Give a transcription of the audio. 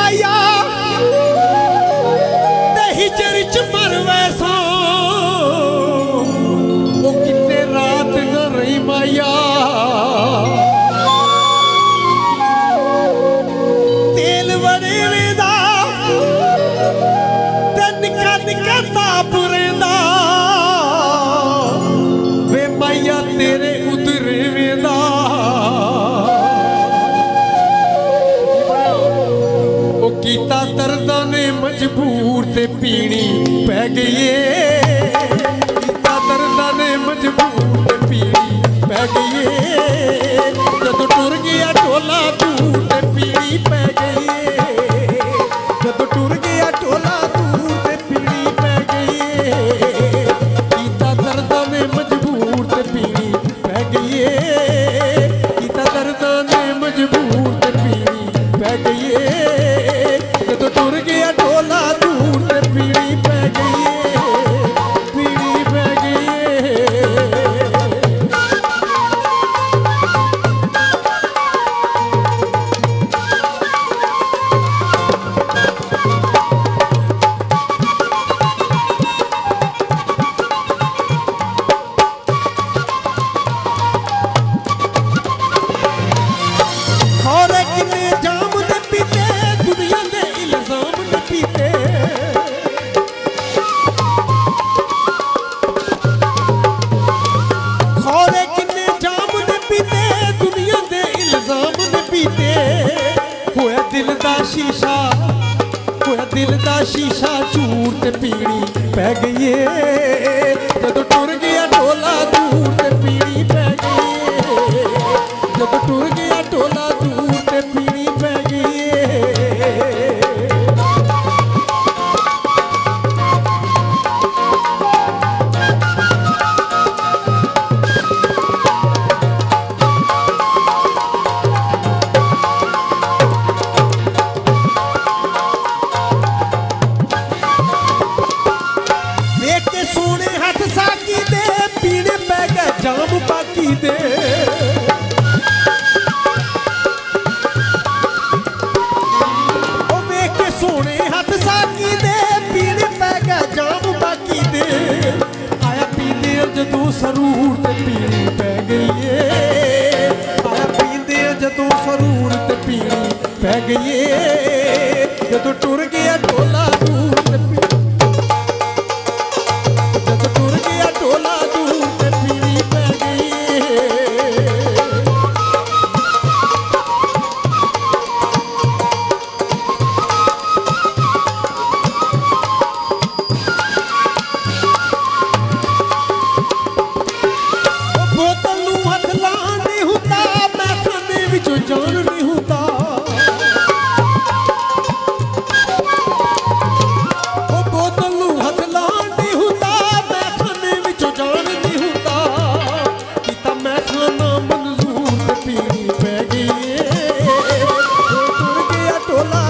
माया ते हिजर च मर वैसा वो कितने रात न रही माया तेल बड़े वेदा ते निका निका ताप रेंदा वे माया तेरे उतरे वेदा वो कीता दर्दां ने मजबूर ते पीनी पै गई कीता दर्दां ने मजबूर ते पीनी पै गई जदों टुर गया टोला दूर ते पीनी पै गई जदों टुर गया टोला दूर ते पीनी पै गई कीता दर्दां ने मजबूर ते पीनी पै गई कीता दर्दां ने मजबूर ते पीनी पै गई जदों टुर गया टोला दूर ते पीनी पै गई पीनी पै गई खौरे किन्ने जाम दे पीते दुनिया दे इल्जाम दे पीते खौरे किन्ने जाम दे पीते दुनिया दे इल्जाम दे पीते होया दिल दा शीशा होया दिल दा शीशा चूर ते पीनी पै गई जदों टुर गया टोला दूर ते पीनी पै गई जदों टुर गया टोला दूर ते पीनी पै गई देख के सोने हथ साकी दे पीने पै गए जाम बाकी दे ओ देख के सोने हथ साकी दे पीने पै गए जाम बाकी दे आया पींदे जदों सरूर ते पीनी पै गई आया पींदे जदों सरूर ते पीनी पै गई जदों टुर गया टोला दूर ते पीनी जदों टुर गया टोला दूर ते पीनी पै गई बोतल नूं हथ लाण नहीं हुंदा मैं खाने विचों जान नहीं हुंदा ओ बोतल नूं हथ लाण नहीं हुंदा मैं खाने विचों जान नहीं हुंदा कीता मैं खाना मंजूर ते पीनी पै गई टुर गया टोला